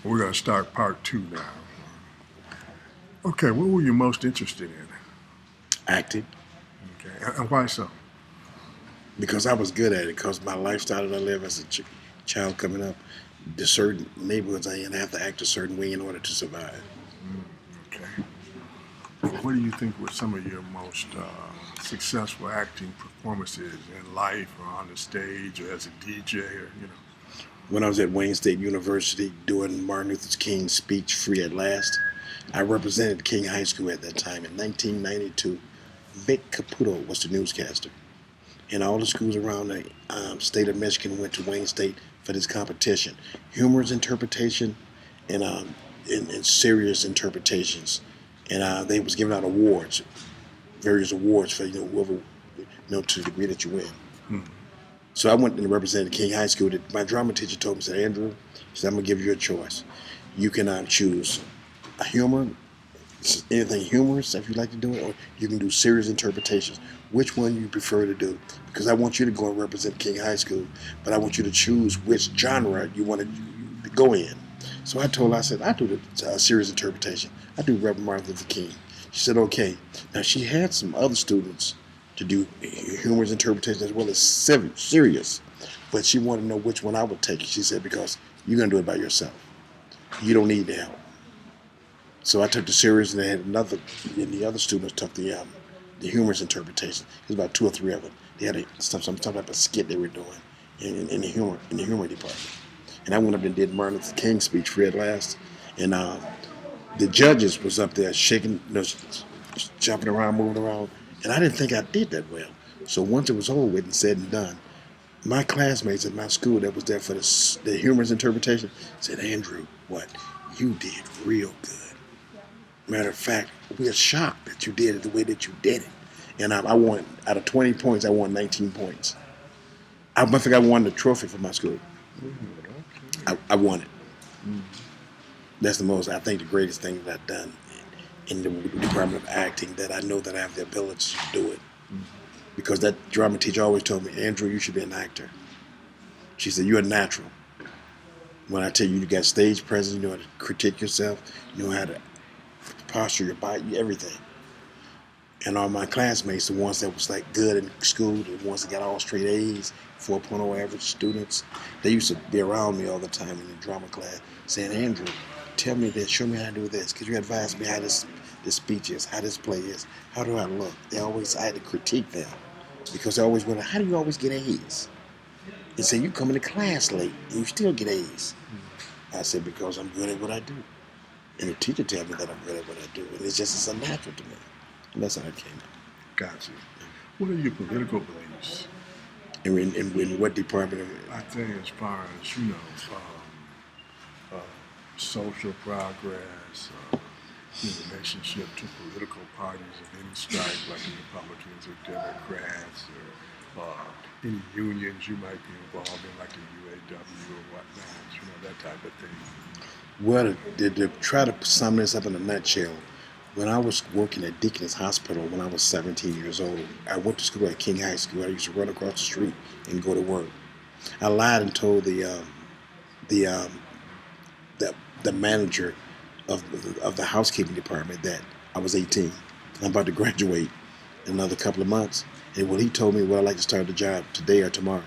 We're going to start part two now. Okay, what were you most interested in? Acting, Okay, and why so? because I was good at it. Because my lifestyle that I live as a child coming up, the certain neighborhoods I in, I have to act a certain way in order to survive. Okay. What do you think were some of your most successful acting performances in life or on the stage or as a DJ or? When I was at Wayne State University doing Martin Luther King's speech, Free at Last, I represented King High School at that time. In 1992, Vic Caputo was the newscaster. And all the schools around the state of Michigan went to Wayne State for this competition. Humorous interpretation and serious interpretations. And they was giving out awards, various awards for whoever, to the degree that you win. Hmm. So I went and represented King High School. My drama teacher told me, said, Andrew, he said, I'm going to give you a choice. You can choose a humor, anything humorous if you like to do it, or you can do serious interpretations. Which one you prefer to do? Because I want you to go and represent King High School, but I want you to choose which genre you want to go in. So I told her, I said, I do the serious interpretation. I do Reverend Martin Luther King. She said, okay. Now she had some other students to do humorous interpretation as well as serious. But she wanted to know which one I would take. She said, because you're going to do it by yourself. You don't need the help. So I took the serious, and they had and the other students took the humorous interpretation. It was about two or three of them. They had some type of skit they were doing in the humor department. And I went up and did Martin Luther King's speech, Free at Last. And the judges was up there shaking, jumping around, moving around. And I didn't think I did that well. So once it was over with and said and done, my classmates at my school that was there for the humorous interpretation said, Andrew, what? You did real good. Matter of fact, we're shocked that you did it the way that you did it. And I won, out of 20 points, I won 19 points. I think I won the trophy for my school. I won it. That's I think, the greatest thing that I've done in the Department of Acting, that I know that I have the ability to do it. Because that drama teacher always told me, Andrew, you should be an actor. She said, you're a natural. When I tell you, you got stage presence, you know how to critique yourself, you know how to posture your body, everything. And all my classmates, the ones that was like good in school, the ones that got all straight A's, 4.0 average students, they used to be around me all the time in the drama class saying, Andrew, tell me this, show me how to do this. Could you advise me how this speech is, how this play is, how do I look? I had to critique them because they always wonder, how do you always get A's? And say, you come into class late and you still get A's. I said, because I'm good at what I do. And the teacher tells me that I'm good at what I do. And it's unnatural to me. And that's how it came out. Gotcha. What are your political beliefs? In what department? I think as far as, social progress, in relationship to political parties of any stripe, like the Republicans or Democrats, or any unions you might be involved in, like the UAW or whatnot, that type of thing. Well, to try to sum this up in a nutshell, when I was working at Deaconess Hospital when I was 17 years old, I went to school at King High School. I used to run across the street and go to work. I lied and told the manager of the housekeeping department that I was 18. I'm about to graduate in another couple of months. And when he told me, well, I'd like to start the job today or tomorrow.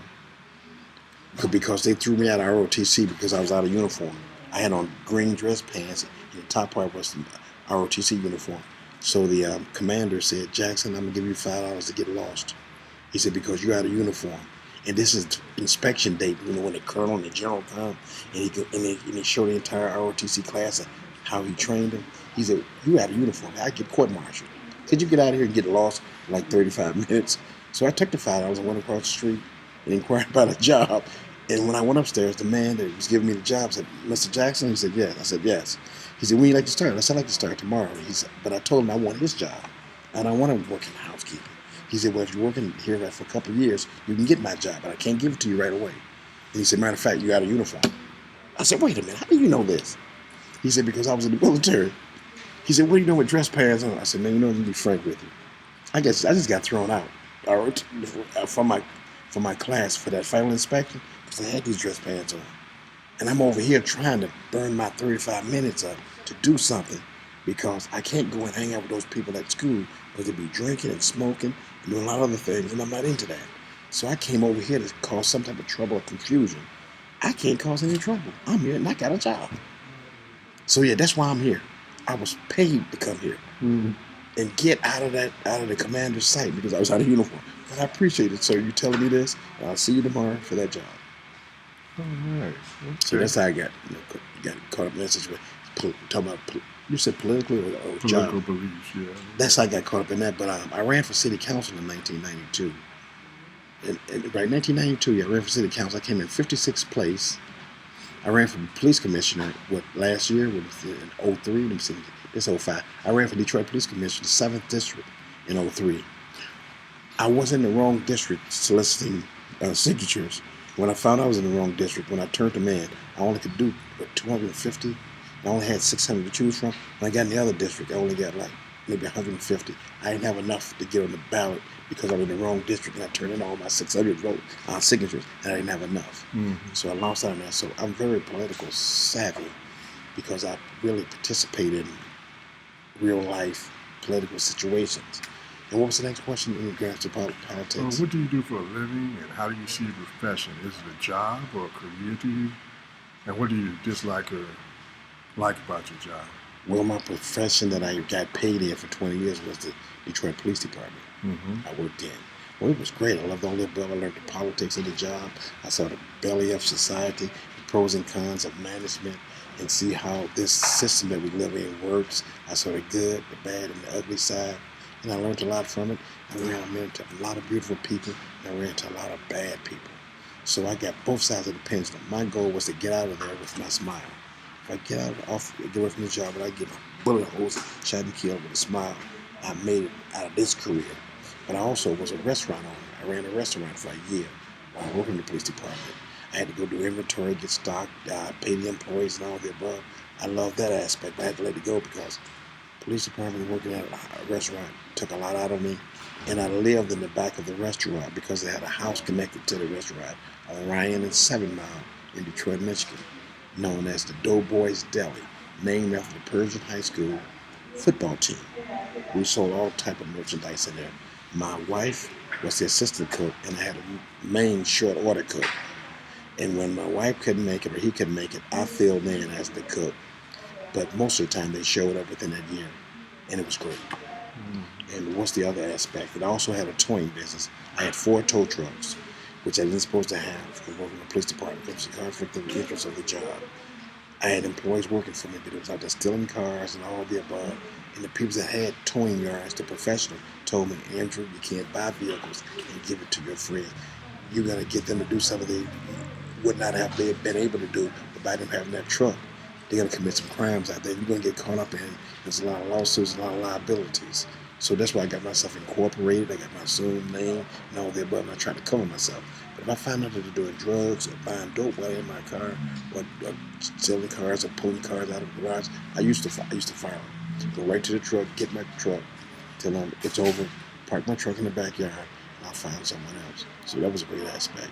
Because they threw me out of ROTC because I was out of uniform. I had on green dress pants, and the top part was the ROTC uniform. So the commander said, Jackson, I'm going to give you $5 to get lost. He said, because you're out of uniform. And this is inspection date, when the colonel and the general come, and he showed the entire ROTC class how he trained them. He said, you out of uniform. I get court-martialed. Could you get out of here and get lost in like 35 minutes? So I took the $5 and went across the street and inquired about a job. And when I went upstairs, the man that was giving me the job said, Mr. Jackson? He said, yes. I said, yes. He said, when you like to start? I said, I'd like to start tomorrow. He said, but I told him I want his job. I don't want to work in housekeeping. He said, well, if you're working here for a couple of years, you can get my job, but I can't give it to you right away. And he said, matter of fact, you're out of uniform. I said, wait a minute, how do you know this? He said, because I was in the military. He said, what do you know with dress pants on? I said, man, let me be frank with you. I just got thrown out from my class for that final inspection because I had these dress pants on. And I'm over here trying to burn my 35 minutes up to do something because I can't go and hang out with those people at school because they be drinking and smoking and doing a lot of other things, and I'm not into that. So I came over here to cause some type of trouble or confusion. I can't cause any trouble. I'm here and I got a job. So yeah, that's why I'm here. I was paid to come here and get out of the commander's sight because I was out of uniform. But I appreciate it, sir. You telling me this, and I'll see you tomorrow for that job. All right. So Okay. that's how I got caught up in that situation. Talking about you said politically or job. Political beliefs, yeah. That's how I got caught up in that. But I ran for city council in 1992. And right, 1992, yeah, I ran for city council. I came in 56th place. I ran for police commissioner last year in 03. Let me see, this 05. I ran for Detroit Police Commissioner, 7th district in 03. I was in the wrong district soliciting signatures. When I found I was in the wrong district, when I turned them in, I only could do 250. I only had 600 to choose from. When I got in the other district, I only got like maybe 150. I didn't have enough to get on the ballot because I was in the wrong district and I turned in all my 600 signatures and I didn't have enough. So I lost out on that. So I'm very political savvy because I really participate in real life political situations. And what was the next question in regards to politics? What do you do for a living, and how do you see your profession? Is it a job or a career to you? And what do you dislike or like about your job? Well, my profession that I got paid in for 20 years was the Detroit Police Department. I worked in. Well, it was great. I loved all that. I learned the politics of the job. I saw the belly of society, the pros and cons of management, and see how this system that we live in works. I saw the good, the bad, and the ugly side. And I learned a lot from it. I ran into a lot of beautiful people, and I ran into a lot of bad people. So I got both sides of the pendulum. My goal was to get out of there with my smile. If I get away from the job, and I get a bullet holes, shot and killed with a smile, I made it out of this career. But I also was a restaurant owner. I ran a restaurant for a year while working in the police department. I had to go do inventory, get stock, pay the employees and all the above. I love that aspect, but I had to let it go because police department working at a restaurant took a lot out of me. And I lived in the back of the restaurant because they had a house connected to the restaurant on Ryan and 7 Mile in Detroit, Michigan, known as the Doughboys Deli, named after the Persian High School football team. We sold all type of merchandise in there. My wife was the assistant cook, and I had a main short order cook. And when my wife couldn't make it or he couldn't make it, I filled in as the cook. But most of the time, they showed up within that year, and it was great. And what's the other aspect? I also had a towing business. I had 4 tow trucks, which I wasn't supposed to have from working in the police department. It was a conflict of interest of the job. I had employees working for me, but it was out there stealing cars and all the above. And the people that had towing yards, the professional, told me, Andrew, you can't buy vehicles and give it to your friends. You got to get them to do something they would not have been able to do by them having that truck. They're going to commit some crimes out there. You're going to get caught up in. There's a lot of lawsuits, a lot of liabilities. So that's why I got myself incorporated. I got my Zoom name and all the above. And I try to cover myself. But if I find out that they're doing drugs or buying dope while in my car, or selling cars or pulling cars out of the garage, I used to fire them. Go right to the truck, get my truck, tell them it's over, park my truck in the backyard, and I'll find someone else. So that was a great aspect.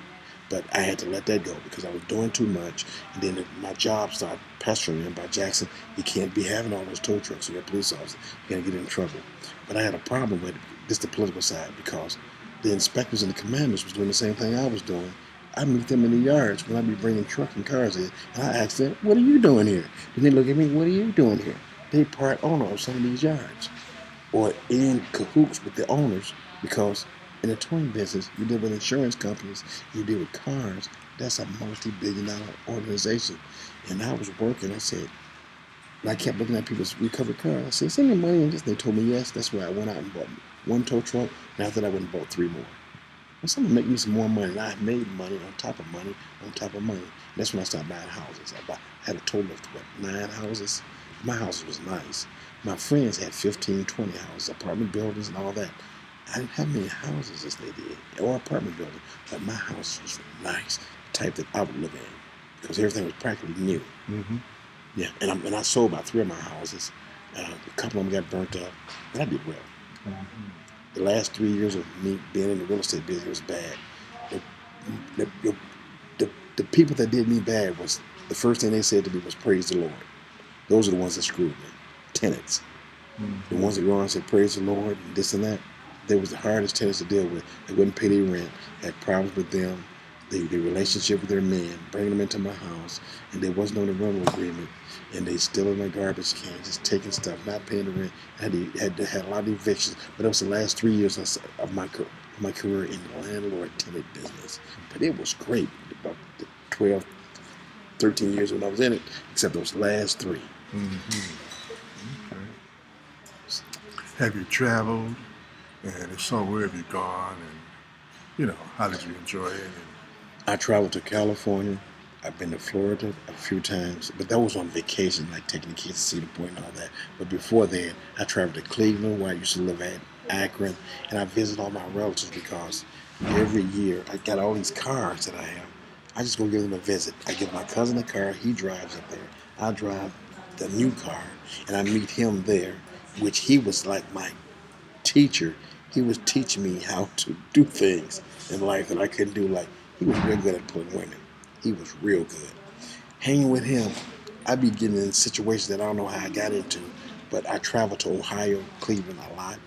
But I had to let that go because I was doing too much. And then my job started pestering me by Jackson. You can't be having all those tow trucks. You're a police officer. You're going to get in trouble. But I had a problem with this, the political side, because the inspectors and the commanders was doing the same thing I was doing. I meet them in the yards when I be bringing truck and cars in. And I ask them, what are you doing here? And they look at me, what are you doing here? They part owner of some of these yards. Or in cahoots with the owners, because in the towing business, you deal with insurance companies, you deal with cars. That's a multi-billion-dollar organization. And I was working, I said, and I kept looking at people's recovered cars. I said, send me money in this. They told me yes. That's why I went out and bought 1 tow truck, and after that I went and bought 3 more. I said, I'm going to make me some more money. And I made money on top of money on top of money. And that's when I started buying houses. I had a total of, 9 houses? My house was nice. My friends had 15, 20 houses, apartment buildings and all that. I didn't have many houses as they did, or apartment building, but my house was nice, the type that I would live in, because everything was practically new. Yeah, and I sold about 3 of my houses. A couple of them got burnt up, but I did well. The last 3 years of me being in the real estate business was bad. The people that did me bad was the first thing they said to me was, "Praise the Lord." Those are the ones that screwed me. Tenants. The Mm-hmm. ones that go around and say, "Praise the Lord," and this and that. They was the hardest tenants to deal with. They wouldn't pay their rent. Had problems with them. The relationship with their men, bringing them into my house, and there was no rental agreement, and they still in my garbage can, just taking stuff, not paying the rent. Had a lot of evictions, but it was the last 3 years of my career in the landlord tenant business. But it was great. About the 12, 13 years when I was in it, except those last three. Mm-hmm. Okay. Have you traveled? And if so, where have you gone? And how did you enjoy it? And, I traveled to California. I've been to Florida a few times, but that was on vacation, like taking the kids to see the point and all that. But before then, I traveled to Cleveland, where I used to live at, Akron, and I visit all my relatives because every year I got all these cars that I have. I just go give them a visit. I give my cousin a car, he drives up there. I drive the new car, and I meet him there, which he was like my teacher. He was teaching me how to do things in life that I couldn't do. Like, he was real good at pulling women. He was real good. Hanging with him, I'd be getting in situations that I don't know how I got into, but I traveled to Ohio, Cleveland a lot.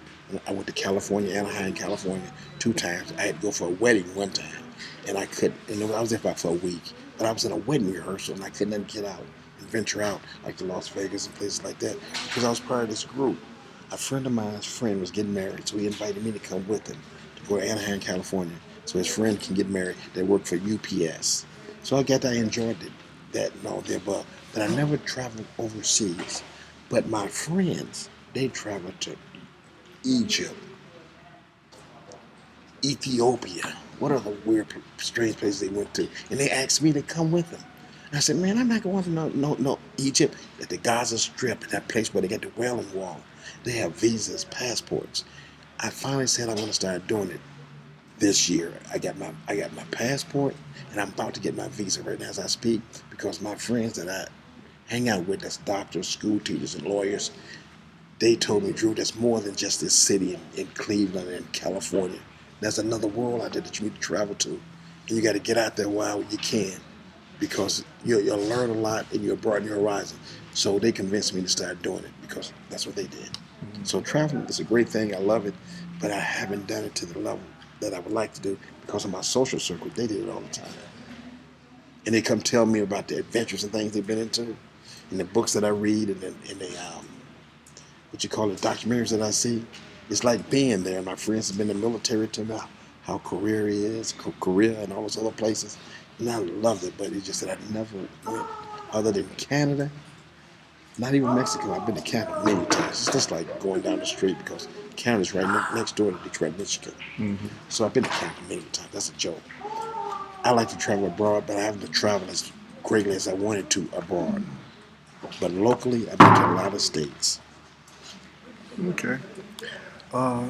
I went to California, Anaheim, California 2 times. I had to go for a wedding 1 time, and I couldn't. And I was there for a week, but I was in a wedding rehearsal, and I couldn't even get out and venture out like to Las Vegas and places like that because I was part of this group. A friend of mine's friend was getting married, so he invited me to come with him to go to Anaheim, California, so his friend can get married. They worked for UPS. So I enjoyed that and all the above. But I never traveled overseas. But my friends, they traveled to Egypt, Ethiopia. What other weird, strange places they went to? And they asked me to come with them. And I said, man, I'm not going to no Egypt. At the Gaza Strip, that place where they got the Wailing Wall. They have visas, passports. I finally said I want to start doing it this year. I got my passport, and I'm about to get my visa right now as I speak because my friends that I hang out with, that's doctors, school teachers, and lawyers, they told me, Drew, there's more than just this city in Cleveland and California. There's another world out there that you need to travel to, and you got to get out there while you can because you'll learn a lot and you'll broaden your horizon. So they convinced me to start doing it because that's what they did. So traveling is a great thing. I love it, but I haven't done it to the level that I would like to do because of my social circle. They did it all the time. And they come tell me about the adventures and things they've been into and the books that I read and the what you call it, documentaries that I see. It's like being there. My friends have been in the military to me how Korea is, Korea and all those other places. And I loved it, but it's just that I never went other than Canada. Not even Mexico. I've been to Canada many times. It's just like going down the street because Canada's right next door to Detroit, Michigan. mm-hmm. So I've been to Canada many times. That's a joke. I like to travel abroad, but I haven't traveled as greatly as I wanted to abroad. But locally, I've been to a lot of states. Okay. Uh,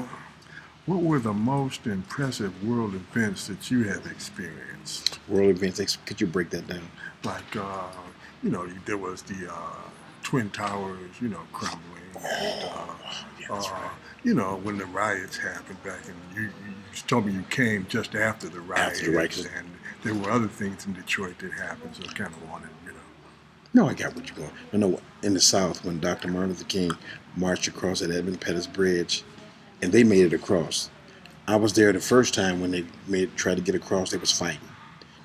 what were the most impressive world events that you have experienced? World events. Could you break that down? Like, there was the Twin Towers, crumbling. And, Yeah, that's right. when the riots happened back in, you told me you came just after the riots. After the riots. And there were other things in Detroit that happened, so I kind of wanted, No, I got what you're going. I know in the South when Dr. Martin Luther King marched across at Edmund Pettus Bridge, and they made it across. I was there the first time when they tried to get across. They was fighting.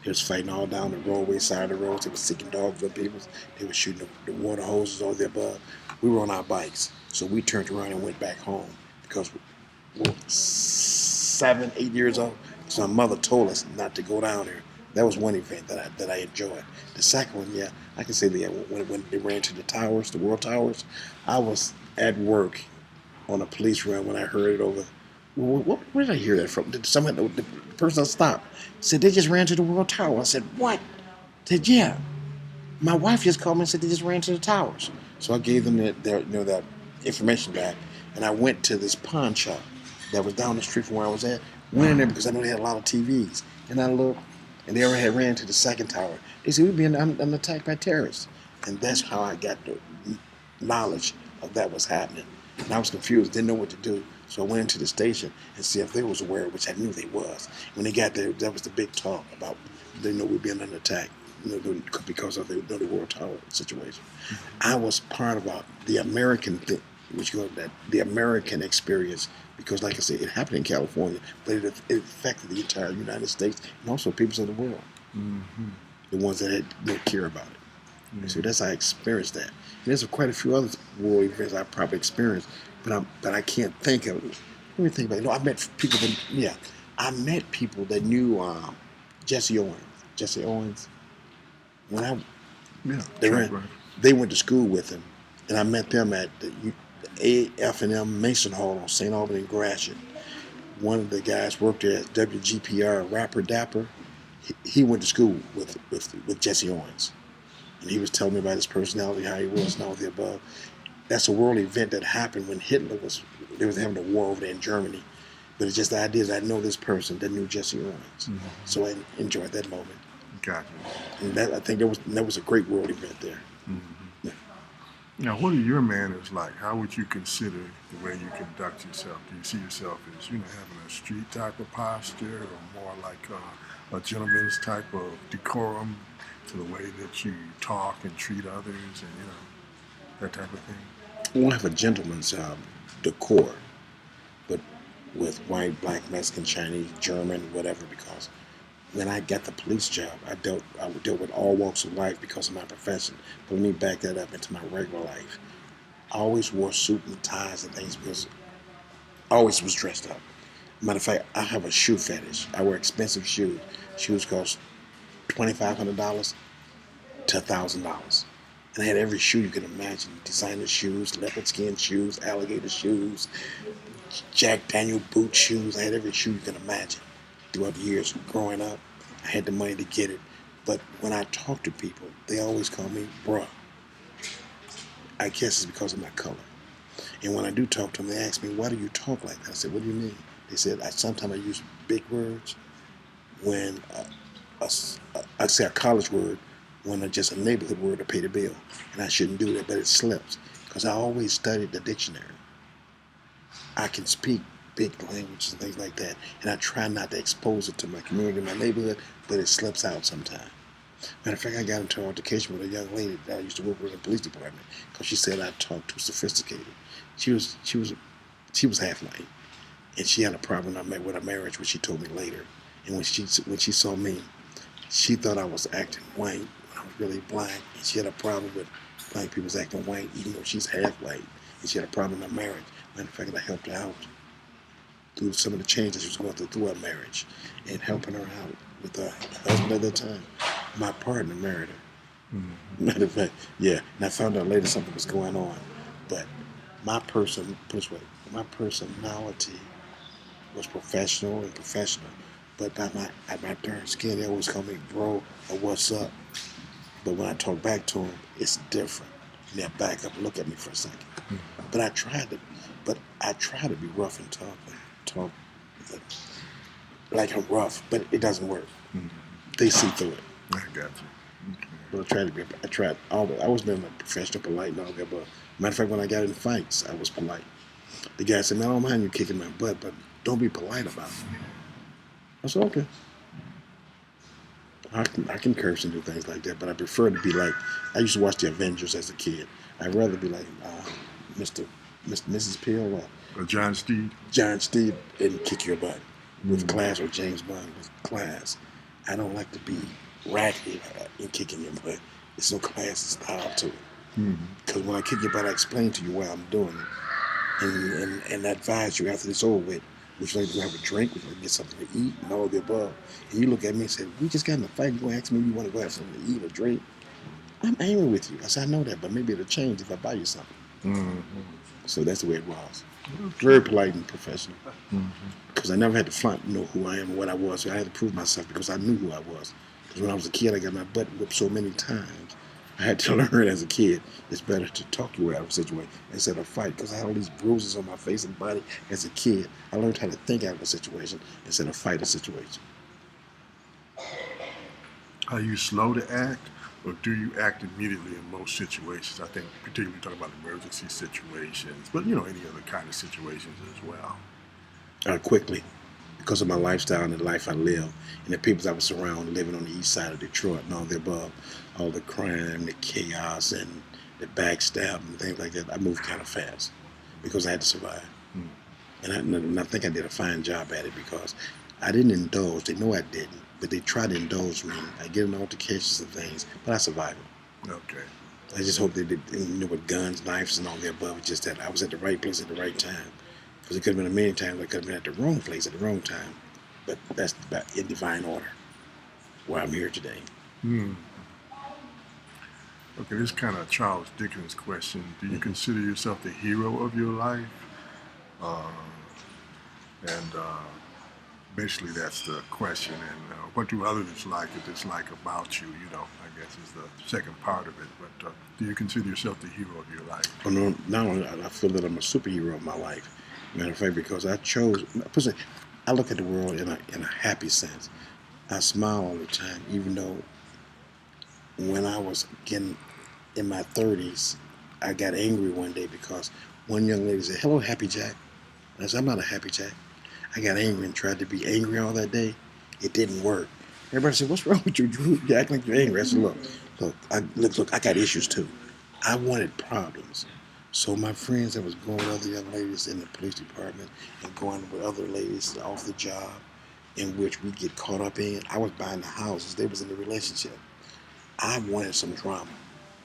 They was fighting all down the roadway side of the roads. They was seeking dogs for people. They was shooting the water hoses all the above. We were on our bikes, so we turned around and went back home because we were 7, 8 years old. So my mother told us not to go down there. That was one event that I enjoyed. The second one, yeah, I can say that when they ran to the towers, the World Towers, I was at work on a police run when I heard it over. Where did I hear that from? Did someone, the person that stopped said they just ran to the World Tower. I said, what? They said, yeah. My wife just called me and said they just ran to the towers. So I gave them that information back, and I went to this pawn shop that was down the street from where I was at. Went in there because I know they had a lot of TVs, and I looked, and they already had ran to the second tower. They said we've been under attack by terrorists, and that's how I got the knowledge of that was happening. And I was confused, didn't know what to do. So I went into the station and see if they was aware, which I knew they was. When they got there, that was the big talk about they know we're being under attack. because of the war tolerance situation. I was part of the American thing, which you know, that the American experience, because like I said, it happened in California, but it affected the entire United States and also peoples of the world, Mm-hmm. the ones that don't care about it. Yeah. So that's how I experienced that. And there's quite a few other world events I probably experienced, but I can't think of. Let me think about it. No, I met people that I met people that knew Jesse Owens. Jesse Owens. When Yeah. they Track went record. they went to school with him, and I met them at the AF&M Mason Hall on St. Albans and Gratiot. One of the guys worked there at WGPR, Rapper Dapper. He went to school with Jesse Owens, and he was telling me about his personality, how he was, and all the above. That's a world event that happened when they was having a war over there in Germany. But it's just the idea that I know this person that knew Jesse Owens, Mm-hmm. so I enjoyed that moment. Gotcha. And I think that was a great world event there. Mm-hmm. Now, what are your manners like? How would you consider the way you conduct yourself? Do you see yourself as, having a street type of posture, or more like a gentleman's type of decorum to the way that you talk and treat others, and that type of thing? We won't have a gentleman's decor, but with white, black, Mexican, Chinese, German, whatever, because when I got the police job, I dealt with all walks of life because of my profession. But let me back that up into my regular life. I always wore suit and ties and things because I always was dressed up. Matter of fact, I have a shoe fetish. I wear expensive shoes. Shoes cost $2,500 to $1,000. And I had every shoe you can imagine. Designer shoes, leopard skin shoes, alligator shoes, Jack Daniel boot shoes. I had every shoe you can imagine. Throughout the years growing up, I had the money to get it. But when I talk to people, they always call me bruh. I guess it's because of my color. And when I do talk to them, they ask me, why do you talk like that? I said, what do you mean? They said, sometimes I use big words when, I say a college word, when it's just a neighborhood word to pay the bill. And I shouldn't do that, but it slips. Because I always studied the dictionary. I can speak big languages and things like that. And I try not to expose it to my community, my neighborhood, but it slips out sometimes. Matter of fact, I got into an altercation with a young lady that I used to work with in the police department because she said I talked too sophisticated. She was half white, and she had a problem with her marriage, which she told me later. And when she saw me, she thought I was acting white when I was really black, and she had a problem with black people acting white, even though she's half white, and she had a problem in her marriage. Matter of fact, I helped her out through some of the changes she was going through her marriage, and helping her out with her husband at the time. My partner married her. Mm-hmm. Matter of fact, yeah. And I found out later something was going on. But my personality was professional and professional. But by my darn skin, they always call me bro or what's up. But when I talk back to them, it's different. And they'll back up and look at me for a second. Mm-hmm. But I try to be rough and talk like I'm rough, but it doesn't work. Mm-hmm. They see through it. I got you. Okay. But I always been a professional, polite, and all that. But matter of fact, when I got in fights, I was polite. The guy said, man, I don't mind you kicking my butt, but don't be polite about it. I said, okay. I can curse and do things like that, but I prefer to be like, I used to watch the Avengers as a kid. I'd rather be like Mrs. Peel or John Steed. John Steed and kick your butt with class, or James Bond with class. I don't like to be ratty in kicking your butt. There's no class and style to it. Because when I kick your butt, I explain to you why I'm doing it. And advise you after it's over with, would you like to have a drink? Would you like to get something to eat? And all of the above. And you look at me and say, we just got in a fight. You going to ask me if you want to go have something to eat or drink? I'm angry with you. I said, I know that, but maybe it'll change if I buy you something. Mm-hmm. So that's the way it was. Very polite and professional. Mm-hmm. Because I never had to know who I am and what I was. So I had to prove myself because I knew who I was. Because when I was a kid, I got my butt whipped so many times. I had to learn as a kid, it's better to talk your way out of a situation instead of fight. Because I had all these bruises on my face and body as a kid. I learned how to think out of a situation instead of fight a situation. Are you slow to act, or do you act immediately in most situations? I think particularly talking about emergency situations, but any other kind of situations as well. Quickly. because of my lifestyle and the life I live and the people I was surrounded living on the east side of Detroit and all the above, all the crime, the chaos, and the backstab and things like that. I moved kind of fast because I had to survive. Mm. And I think I did a fine job at it because I didn't indulge. They know I didn't, but they tried to indulge me. I get in altercations and things, but I survived it. Okay. I just hope they didn't, with guns, knives, and all the above. It's just that I was at the right place at the right time. Because it could have been a million times I could have been at the wrong place at the wrong time. But that's in divine order where I'm here today. Hmm. Okay, this kind of Charles Dickens question. Do you consider yourself the hero of your life? Uh, and basically that's the question. And what do others like or dislike about you? You know, I guess is the second part of it. But do you consider yourself the hero of your life? Oh, no, now I feel that I'm a superhero of my life. Matter of fact, because I look at the world in a happy sense. I smile all the time, even though when I was getting in my 30s, I got angry one day because one young lady said, "Hello, Happy Jack." And I said, "I'm not a Happy Jack." I got angry and tried to be angry all that day. It didn't work. Everybody said, "What's wrong with you, Drew? You act like you're angry." I said, look, I got issues too. I wanted problems. So my friends that was going with other young ladies in the police department and going with other ladies off the job in which we get caught up in, I was buying the houses. They was in a relationship. I wanted some drama.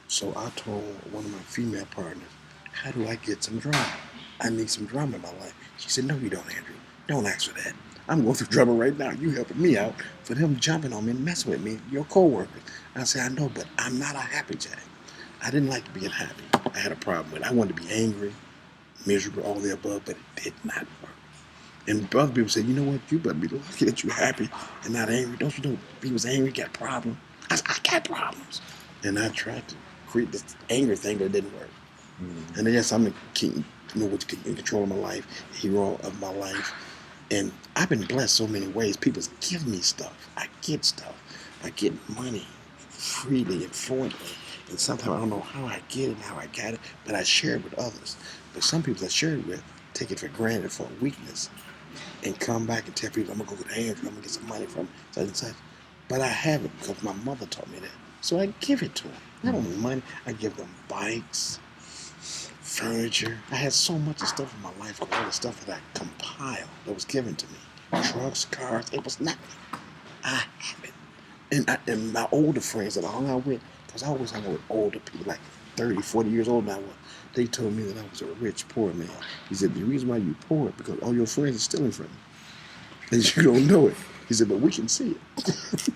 So I told one of my female partners, "How do I get some drama? I need some drama in my life." She said, "No, you don't, Andrew. Don't ask for that. I'm going through drama right now. You helping me out for them jumping on me and messing with me, your co-workers." I said, "I know, but I'm not a Happy Jack. I didn't like being happy. I had a problem with it. I wanted to be angry, miserable, all the above, but it did not work." And other people said, "You know what? You better be lucky that you're happy and not angry. Don't you know he was angry, got problems?" I said, "I got problems." And I tried to create this anger thing, but it didn't work. Mm-hmm. And yes, I'm in control of my life, hero of my life. And I've been blessed so many ways. People give me stuff. I get stuff. I get money freely and freely. And sometimes I don't know how I get it and how I got it, but I share it with others. But some people I share it with take it for granted for a weakness and come back and tell people, "I'm going to go to Andrew, I'm going to get some money from such and such." But I haven't because my mother taught me that. So I give it to them. I don't need money. I give them bikes, furniture. I had so much of stuff in my life, all the stuff that I compiled that was given to me. Trucks, cars, it was nothing. I have it. And my older friends that I hung out with, because I always hung out with older people, like 30, 40 years old now, they told me that I was a rich, poor man. He said, "The reason why you poor is because all your friends are stealing from you. And you don't know it." He said, "But we can see it."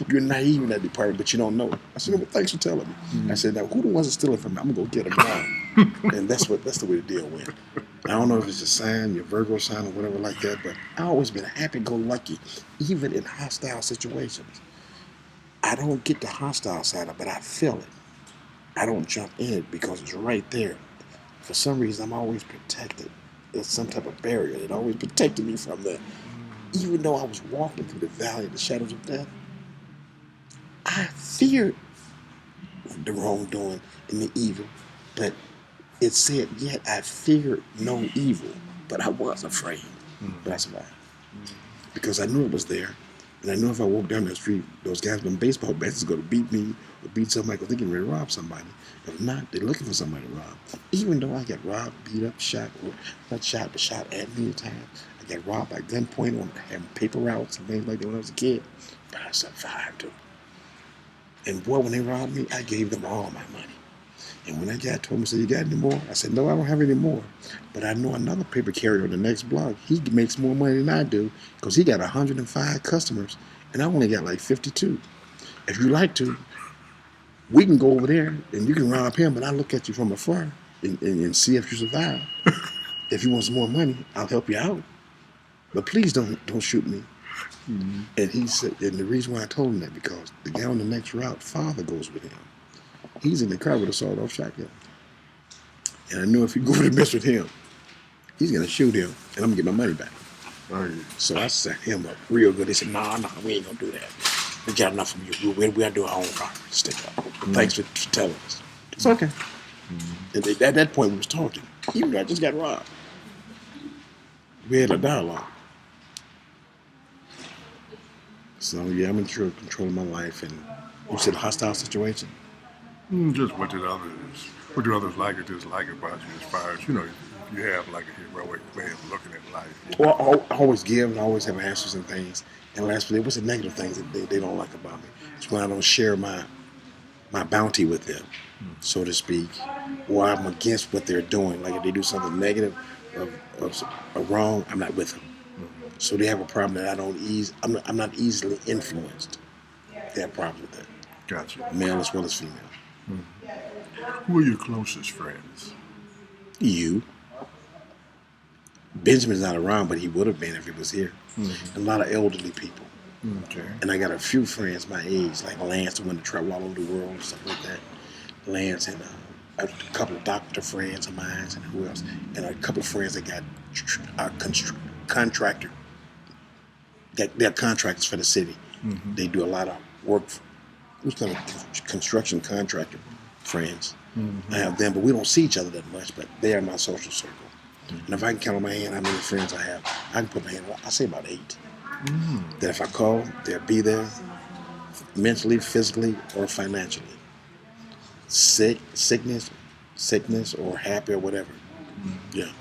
You're naive in that department, but you don't know it. I said, "No, but thanks for telling me." Mm-hmm. I said, "Now, who the ones that stealing from me? I'm going to go get them now." And that's the way the deal went. I don't know if it's a sign, your Virgo sign or whatever like that, but I always been happy-go-lucky, even in hostile situations. I don't get the hostile side of it, but I feel it. I don't jump in it because it's right there. For some reason, I'm always protected. There's some type of barrier that always protected me from that. Even though I was walking through the valley of the shadows of death, I feared the wrongdoing and the evil, but it said, "Yet I feared no evil," but I was afraid. But I survived because I knew it was there, and I knew if I walked down the street, those guys with baseball bats are going to beat me or beat somebody because they're getting ready to rob somebody. If not, they're looking for somebody to rob. Even though I got robbed, beat up, shot, or not shot, but shot at me at times. I got robbed by gunpoint on having paper routes and things like that when I was a kid, but I survived it. And boy, when they robbed me, I gave them all my money. And when that guy told me, said, "You got any more?" I said, "No, I don't have any more." But I know another paper carrier on the next block. He makes more money than I do because he got 105 customers, and I only got like 52. If you like to, we can go over there and you can rob him, but I'll look at you from afar and see if you survive. If you want some more money, I'll help you out. But please don't shoot me. Mm-hmm. And he said, and the reason why I told him that, because the guy on the next route, father goes with him. He's in the car with a sawed-off shotgun. And I knew if he go to mess with him, he's going to shoot him, and I'm going to get my money back. Right. So I set him up real good. They said, "No, we ain't going to do that. We got enough from you. We got to do our own car. Stick up. Mm-hmm. Thanks for telling us." It's okay. Mm-hmm. And at that point, we was talking. Even though I just got robbed. We had a dialogue. So yeah, I'm in control of my life. And you said hostile situation. Just what do others like or dislike about you as far as, if you have like a heroic way of looking at life. Well, I always give and I always have answers and things. And lastly, what's the negative things that they don't like about me? It's when I don't share my bounty with them, so to speak, or I'm against what they're doing. Like if they do something negative or wrong, I'm not with them. So they have a problem that I don't ease. I'm not easily influenced. They have problems with that, Gotcha. male as well as female. Who are your closest friends? You, Benjamin's not around, but he would have been if he was here. A lot of elderly people. Okay. And I got a few friends my age, like Lance, who went to travel all over the world and stuff like that. Lance and a couple of doctor friends of mine, and who else? And a couple of friends that got contractor. They're contractors for the city. They do a lot of work. Who's kind of construction contractor friends? I have them, but we don't see each other that much. But they are my social circle. And if I can count on my hand how many friends I have, I can put my hand on. I say about 8. That if I call, they'll be there, mentally, physically, or financially. Sickness, or happy or whatever. Yeah,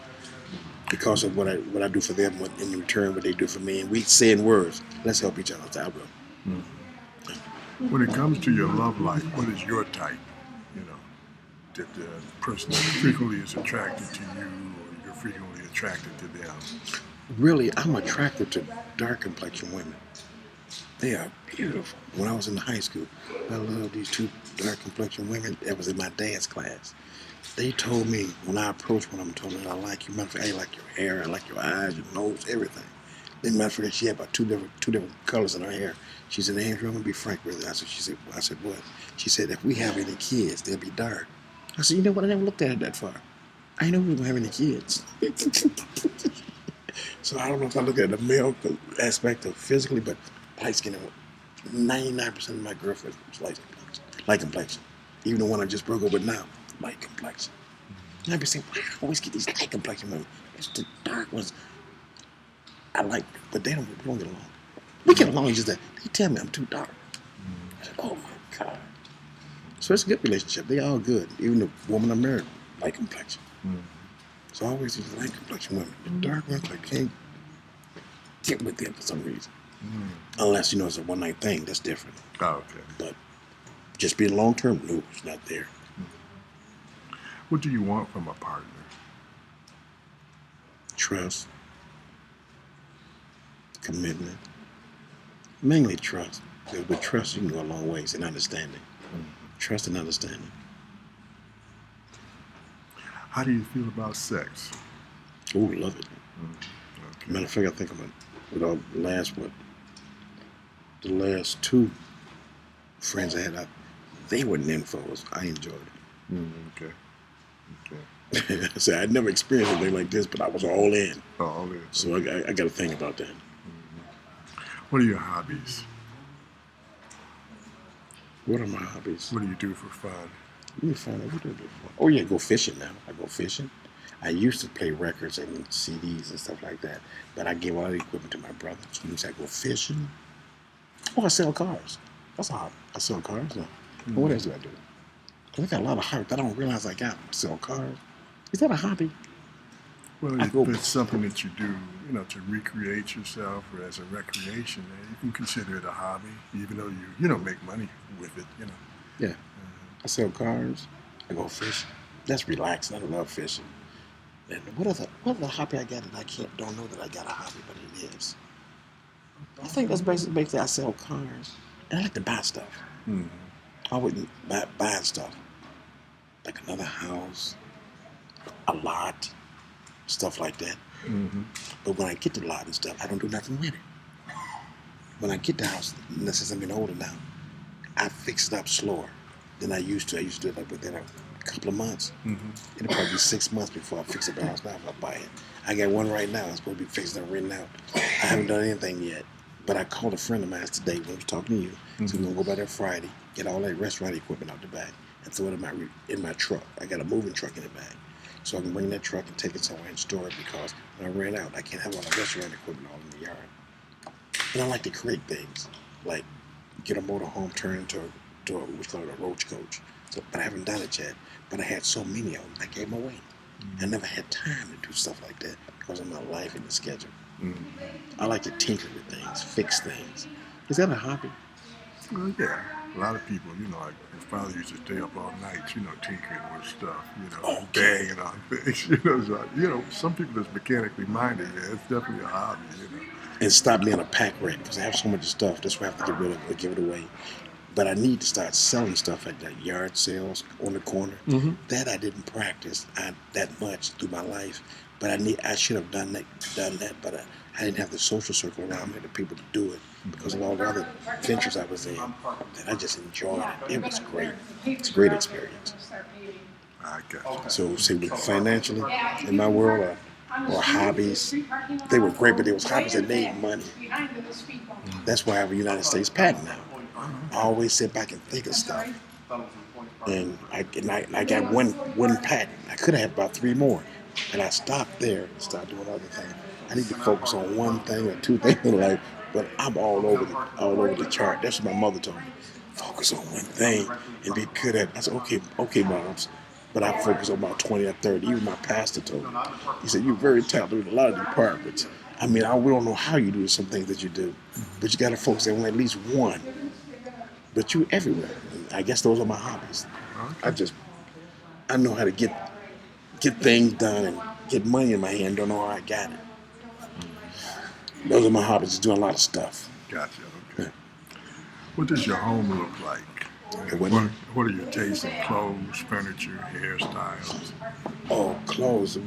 because of what I do for them, in return what they do for me, and we say in words, let's help each other. So I will. When it comes to your love life, what is your type? That the person that frequently is attracted to you, or you're frequently attracted to them. Really, I'm attracted to dark complexion women. They are beautiful. When I was in high school, I loved these 2 dark complexion women. That was in my dance class. They told me, when I approached one of them, told me, I like you. Matter of fact, I like your hair, I like your eyes, your nose, everything. Then matter of fact, she had about two different colors in her hair. She said, Andrew, I'm gonna be frank with you. I said, what? She said, if we have any kids, they'll be dark. I said, you know what? I never looked at it that far. I didn't know we were gonna have any kids. So I don't know if I look at the male aspect of physically, but light skin. 99% of my girlfriends was light complexion. Light complexion. Even the one I just broke up with now, light complexion. And I'd be saying, why do I always get these light complexion women? It's the dark ones. I like, but we don't get along. We get along, it's just that they tell me I'm too dark. I said, oh my God. So it's a good relationship. They all good. Even the woman I married, light complexion. So I always use light complexion women. The dark ones, I can't get with them for some reason. Unless, it's a one-night thing, that's different. Oh, okay. But just being long-term, no, it's not there. What do you want from a partner? Trust. Commitment. Mainly trust. Because with trust, you can go a long ways in understanding. Trust and understanding. How do you feel about sex? Oh, love it. Okay. Matter of fact, I think about the last 2 friends I had, they were nymphos. I enjoyed it. Okay. I said, I'd never experienced anything like this, but I was all in. Oh, all in. So I got to think about that. What are your hobbies? What are my hobbies? What do you do for fun? Let me find out what I do for fun. Oh, yeah, go fishing now. I go fishing. I used to play records and CDs and stuff like that, but I gave all the equipment to my brother. So I go fishing. Oh, I sell cars. That's a hobby. I sell cars now. What else do I do? Because I got a lot of hobbies I don't realize I got. I sell cars. Is that a hobby? Well, if it's something that you do, to recreate yourself or as a recreation, you can consider it a hobby, even though you don't make money with it, Yeah. I sell cars. I go fishing. That's relaxing. I love fishing. And what other hobby I got that I don't know that I got a hobby, but it is. I think that's basically I sell cars. And I like to buy stuff. I wouldn't buy stuff. Like another house, a lot, stuff like that. But when I get the lot and stuff, I don't do nothing with it. When I get the house, since I'm getting older now, I fix it up slower than I used to. I used to do it within a couple of months. It'll probably be 6 months before I fix up the house now if I buy it. I got one right now. I'm supposed to be fixing up, renting out. I haven't done anything yet. But I called a friend of mine today when I was talking to you. So we're going to go by there Friday, get all that restaurant equipment out the back, and throw it in my truck. I got a moving truck in the back. So I can bring that truck and take it somewhere and store it, because when I rent out, I can't have all the restaurant equipment all in the yard. And I like to create things. like get a motorhome turned into a what's called a roach coach. So, but I haven't done it yet. But I had so many of them, I gave them away. I never had time to do stuff like that because of my life and the schedule. I like to tinker with things, fix things. Is that a hobby? Well, yeah, a lot of people, like my father used to stay up all night, tinkering with stuff, Okay. banging on things, so, some people that's mechanically minded, yeah, it's definitely a hobby. And stop being a pack rat because I have so much stuff. That's why I have to get rid of it or give it away. But I need to start selling stuff at the yard sales on the corner. Mm-hmm. That I didn't practice that much through my life. But I should have done that. But I didn't have the social circle around me, the people to do it because of all the other ventures I was in. And I just enjoyed it. It was great. It's a great experience. I got you. So, say with financially in my world or hobbies, they were great, but they was hobbies that made money. That's why I have a United States patent now. I always sit back and think of stuff. And I got one patent. I could have had about 3 more. And I stopped there and started doing other things. I need to focus on one thing or 2 things in life, but I'm all over the chart. That's what my mother told me. Focus on one thing and be good at it. I said, okay, moms. But I focus on about 20 or 30. Even my pastor told me. He said, you're very talented in a lot of departments. I mean, we don't know how you do some things that you do, but you got to focus on at least one. But you everywhere. I guess those are my hobbies. I know how to get things done and get money in my hand. Don't know how I got it. Those are my hobbies. Just doing a lot of stuff. Gotcha. Okay. What does your home look like? What are your tastes in clothes, furniture, hairstyles? Oh, clothes,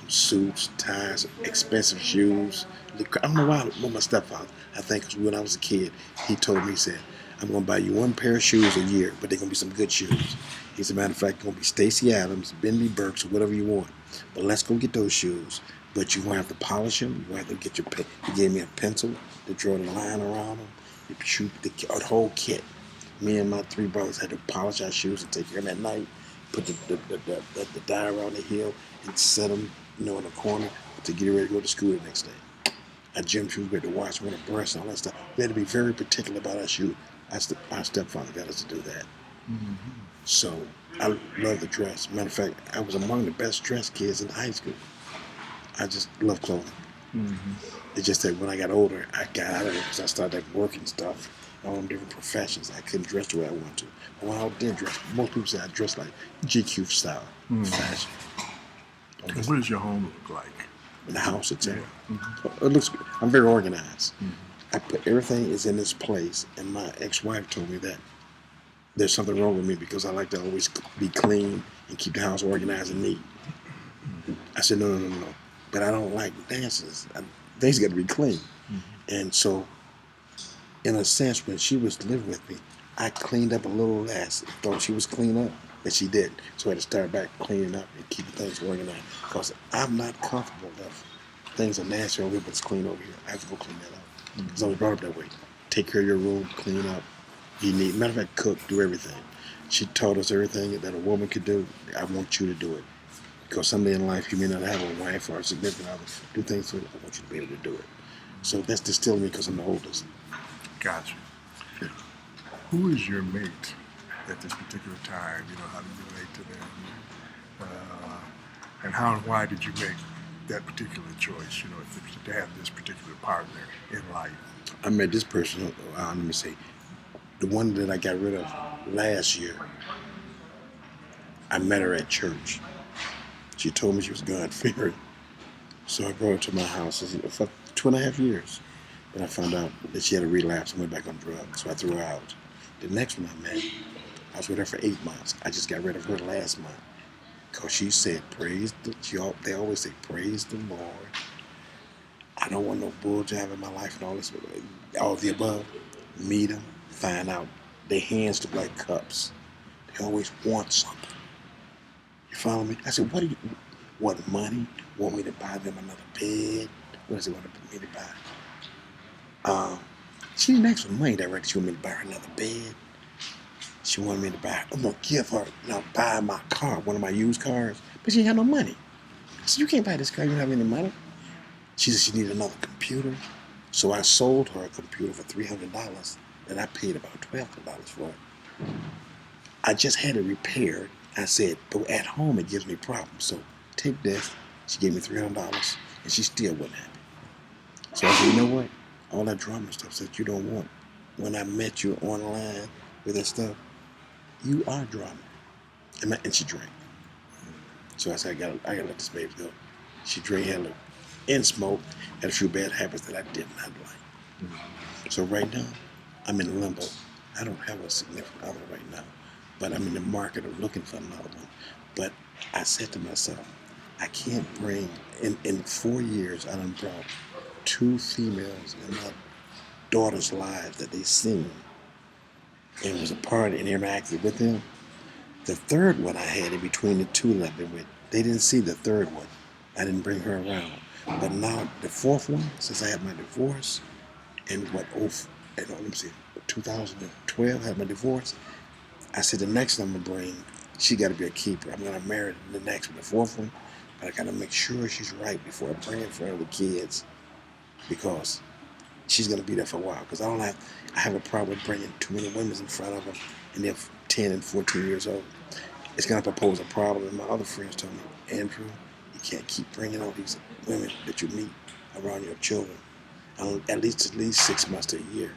suits, ties, expensive shoes. I don't know why. My stepfather, I think, 'cause when I was a kid, he told me, he said, I'm going to buy you 1 pair of shoes a year, but they're going to be some good shoes. He said, matter of fact, going to be Stacy Adams, Bentley Burks, or whatever you want. But let's go get those shoes. But you won't have to polish them. You won't have to get your pen. He gave me a pencil to draw the line around them. You shoot the whole kit. Me and my 3 brothers had to polish our shoes and take care of them at night. Put the dye around the heel and set them, in the corner to get ready to go to school the next day. Our gym shoes, we had to wash them with a brush and all that stuff. We had to be very particular about our shoes. Our stepfather got us to do that. Mm-hmm. So I love the dress. Matter of fact, I was among the best dressed kids in high school. I just love clothing. Mm-hmm. It's just that when I got older, I got out of it because I started working stuff. All them different professions. I couldn't dress the way I wanted to. But when I did dress, most people say I dress like GQ style fashion. And what does your home look like? In the house itself. Yeah. Mm-hmm. It looks good. I'm very organized. Mm-hmm. I put everything is in its place, and my ex-wife told me that there's something wrong with me because I like to always be clean and keep the house organized and neat. I said, no. But I don't like dances. Things got to be clean. Mm-hmm. And so, in a sense, when she was living with me, I cleaned up a little less. Thought she was clean up, but she didn't. So I had to start back cleaning up and keeping things organized. Because I'm not comfortable if things are nasty over here, but it's clean over here. I have to go clean that up. Because I was brought up that way. Take care of your room, clean up, be neat. Matter of fact, cook, do everything. She taught us everything that a woman could do. I want you to do it. Because someday in life, you may not have a wife or a significant other. Do things for you. I want you to be able to do it. So that's distilled me because I'm the oldest. Gotcha. Who is your mate at this particular time? How do you relate to them? And how and why did you make that particular choice, to have this particular partner in life? I met this person, let me say, the one that I got rid of last year, I met her at church. She told me she was God-fearing. So I brought her to my house for 2.5 years. And I found out that she had a relapse and went back on drugs. So I threw her out. The next one I met, I was with her for 8 months. I just got rid of her last month. Because she said, they always say, praise the Lord. I don't want no bull jive in my life and all this. All of the above. Meet them, find out. Their hands look like cups. They always want something. You follow me? I said, what do you want? Money? Want me to buy them another bed? What does it want me to buy? She didn't ask for money directly. She wanted me to buy her another bed. She wanted me to buy, I'm going to give her, buy my car, one of my used cars. But she ain't had no money. I said, you can't buy this car, you don't have any money. She said she needed another computer. So I sold her a computer for $300 and I paid about $1,200 for it. I just had it repaired. I said, but at home it gives me problems. So take this. She gave me $300, and she still wasn't happy. So I said, you know what? All that drama stuff that you don't want. When I met you online with that stuff, you are drama. And she drank. So I said, I gotta let this baby go. She drank, had and smoked, had a few bad habits that I did not like. So right now, I'm in limbo. I don't have a significant other right now, but I'm in the market of looking for another one. But I said to myself, I can't bring, in 4 years, I done brought 2 females in my daughter's lives that they seen and was a part and interacted with them. The third one I had in between the 2 that I've been with, they didn't see the third one. I didn't bring her around. But now the 4th one, since I had my divorce, and let me see, 2012 I had my divorce. I said the next one I'm gonna bring, she got to be a keeper. I'm gonna marry the next one, the 4th one, but I gotta make sure she's right before I bring her in front of the kids, because she's gonna be there for a while. Because I have a problem with bringing too many women in front of them, and they're 10 and 14 years old. It's gonna propose a problem. And my other friends told me, Andrew, you can't keep bringing all these women that you meet around your children. At least 6 months to a year.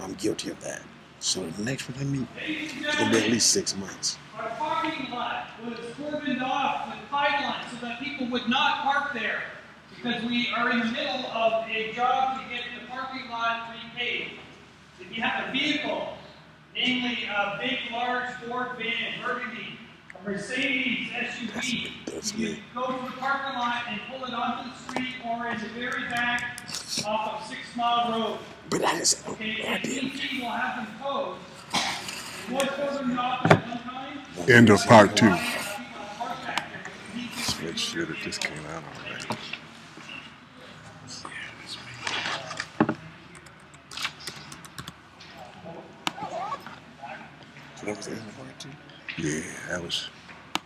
I'm guilty of that. So the next one I meet, it's gonna be at least 6 months. Our parking lot was cordoned off with pylons so that people would not park there, because we are in the middle of a job to get the parking lot repaved. If you have a vehicle, namely a big, large Ford van, Burgundy, a Mercedes SUV, That's you me. go to the parking lot and pull it onto the street or in the very back off of 6 Mile Road. But I just said, Okay, I and did. DT will have them towed. Was cordoned off at one time. End of part 2. Let's Make sure that this came out already. So that was the end of part 2. Yeah, that was